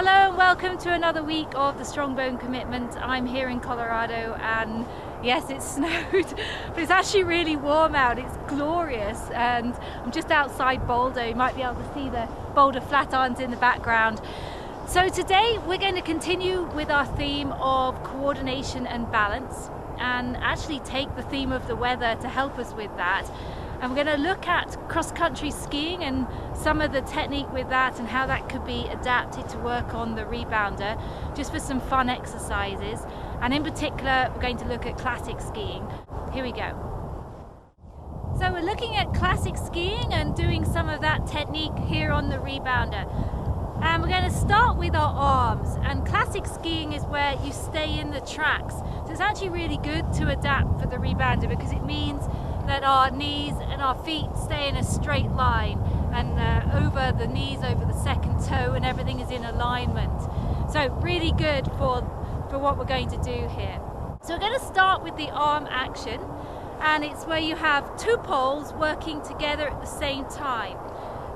Hello and welcome to another week of the Strong Bone Commitment. I'm here in Colorado and yes, it's snowed, but it's actually really warm out. It's glorious and I'm just outside Boulder. You might be able to see the Boulder Flatirons in the background. So today we're going to continue with our theme of coordination and balance and actually take the theme of the weather to help us with that. And we're going to look at cross-country skiing and some of the technique with that and how that could be adapted to work on the rebounder, just for some fun exercises. And in particular, we're going to look at classic skiing. Here we go. So we're looking at classic skiing and doing some of that technique here on the rebounder. And we're going to start with our arms. And classic skiing is where you stay in the tracks. So it's actually really good to adapt for the rebounder because it means that our knees and our feet stay in a straight line and over the knees, over the second toe, and everything is in alignment. So really good for what we're going to do here. So we're going to start with the arm action, and it's where you have two poles working together at the same time.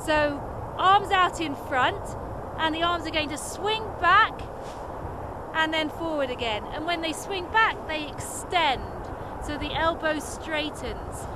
So arms out in front, and the arms are going to swing back and then forward again. And when they swing back, they extend. So the elbow straightens.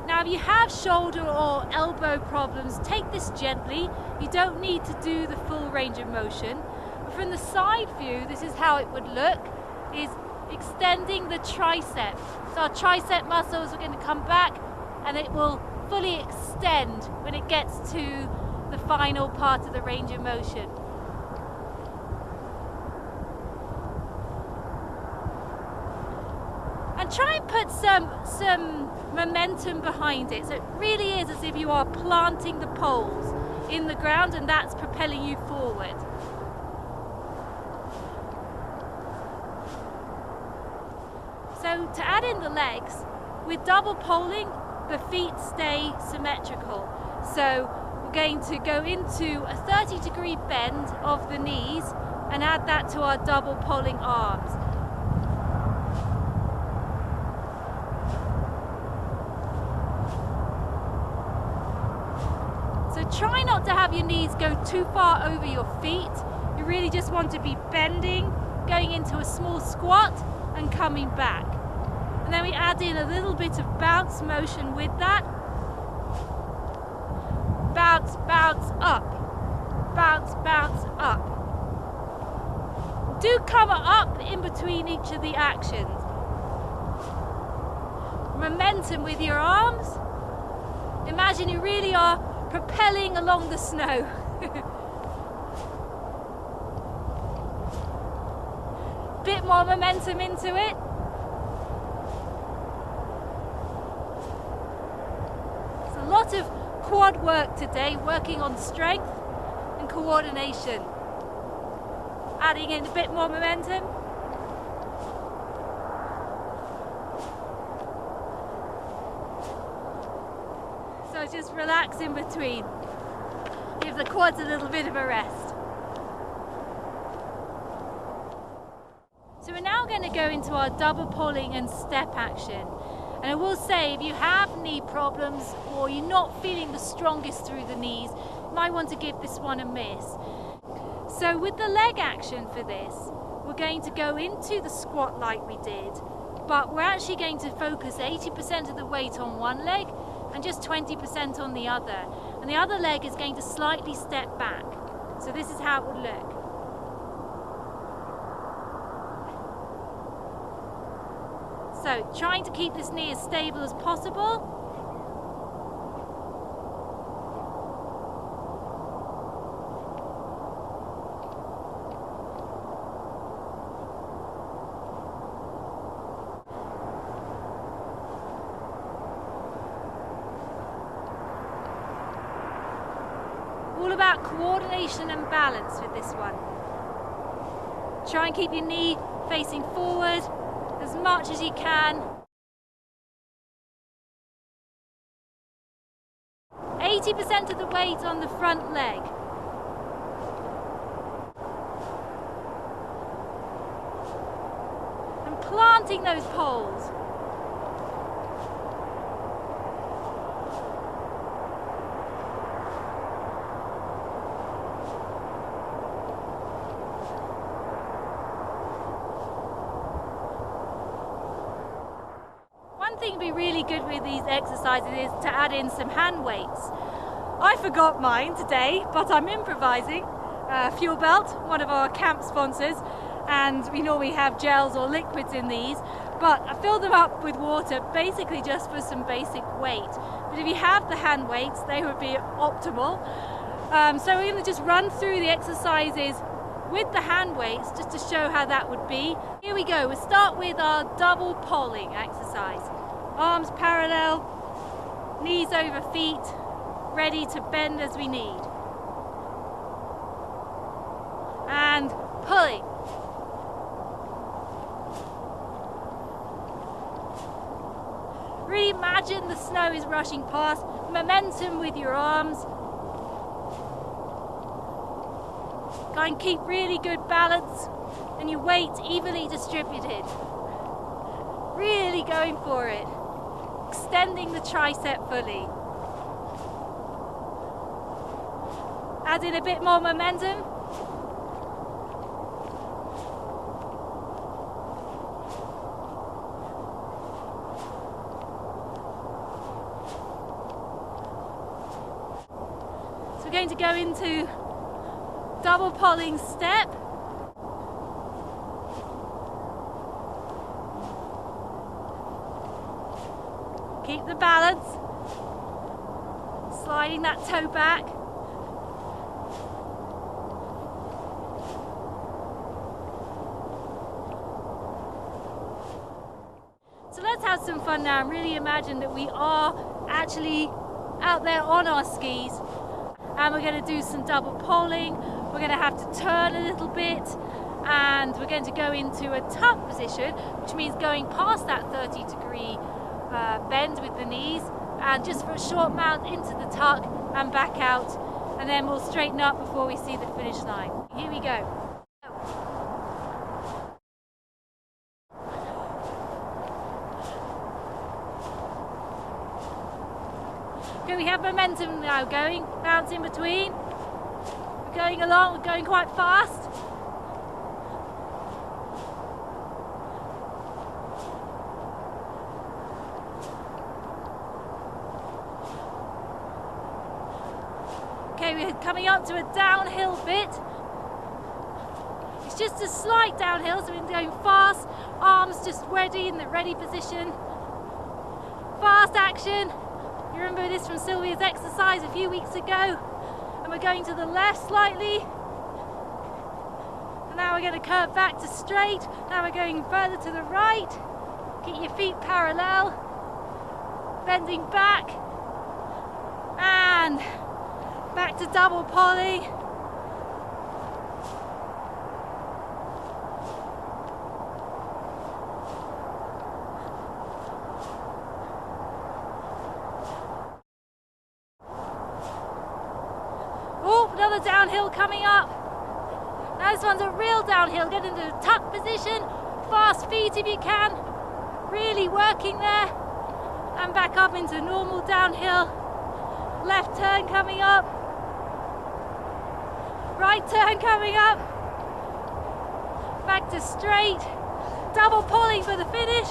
Now if you have shoulder or elbow problems, take this gently. You don't need to do the full range of motion. But from the side view, this is how it would look, is extending the tricep. So our tricep muscles are going to come back and it will fully extend when it gets to the final part of the range of motion. And try and put some momentum behind it. So it really is as if you are planting the poles in the ground and that's propelling you forward. So to add in the legs, with double poling, the feet stay symmetrical. So we're going to go into a 30-degree bend of the knees and add that to our double poling arms. Try not to have your knees go too far over your feet. You really just want to be bending, going into a small squat and coming back. And then we add in a little bit of bounce motion with that. Bounce, bounce, up. Bounce, bounce, up. Do come up in between each of the actions. Momentum with your arms. Imagine you really are propelling along the snow. Bit more momentum into it. It's a lot of quad work today, working on strength and coordination. Adding in a bit more momentum. So just relax in between. Give the quads a little bit of a rest. So we're now going to go into our double poling and step action. And I will say, if you have knee problems or you're not feeling the strongest through the knees, you might want to give this one a miss. So with the leg action for this, we're going to go into the squat like we did, but we're actually going to focus 80% of the weight on one leg and just 20% on the other. And the other leg is going to slightly step back. So this is how it would look. So trying to keep this knee as stable as possible. All about coordination and balance with this one. Try and keep your knee facing forward as much as you can. 80% of the weight on the front leg. And planting those poles. one thing to be really good with these exercises is to add in some hand weights. I forgot mine today, but I'm improvising. Fuel Belt, one of our camp sponsors, and we normally have gels or liquids in these, but I filled them up with water basically just for some basic weight. But if you have the hand weights, they would be optimal. So we're going to just run through the exercises with the hand weights just to show how that would be. Here we go. We'll start with our double polling exercise. Arms parallel, knees over feet, ready to bend as we need. And pulling. Really imagine the snow is rushing past. Momentum with your arms. Try and keep really good balance and your weight evenly distributed. Really going for it. Extending the tricep fully. Add in a bit more momentum. So we're going to go into double polling step. Keep the balance. Sliding that toe back. So let's have some fun now and really imagine that we are actually out there on our skis, and we're going to do some double polling. We're going to have to turn a little bit, and we're going to go into a tuck position, which means going past that 30-degree bend with the knees, and just for a short mount into the tuck and back out, and then we'll straighten up before we see the finish line. Here we go. Okay, we have momentum now going, bounce in between. We're going along, we're going quite fast. Okay, we're coming up to a downhill bit. It's just a slight downhill, so we're going fast. Arms just ready in the ready position. Fast action. You remember this from Sylvia's exercise a few weeks ago? And we're going to the left slightly. And now we're going to curve back to straight. Now we're going further to the right. Keep your feet parallel. Bending back. And back to double poly. Oh, another downhill coming up. Now this one's a real downhill. Get into a tuck position. Fast feet if you can. Really working there. And back up into normal downhill. Left turn coming up. Right turn coming up. Back to straight. Double pulling for the finish.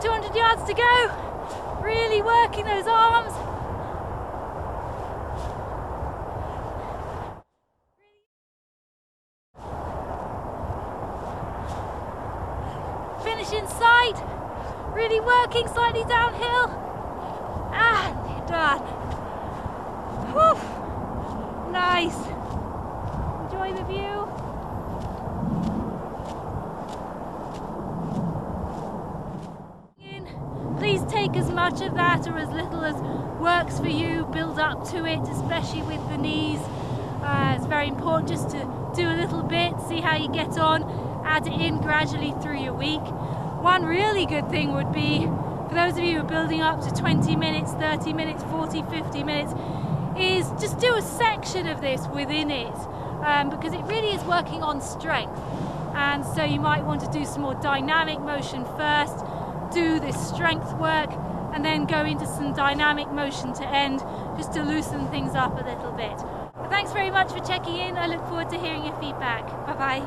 200 yards to go. Really working those arms. Finish in sight. Really working slightly downhill. And you're done. Whew. Nice. Enjoy the view. Please take as much of that or as little as works for you. Build up to it, especially with the knees. It's very important just to do a little bit, see how you get on, add it in gradually through your week. One really good thing would be, for those of you who are building up to 20 minutes, 30 minutes, 40, 50 minutes, is just do a section of this within it, because it really is working on strength. And so you might want to do some more dynamic motion first, do this strength work, and then go into some dynamic motion to end, just to loosen things up a little bit. But thanks very much for checking in. I look forward to hearing your feedback. Bye bye.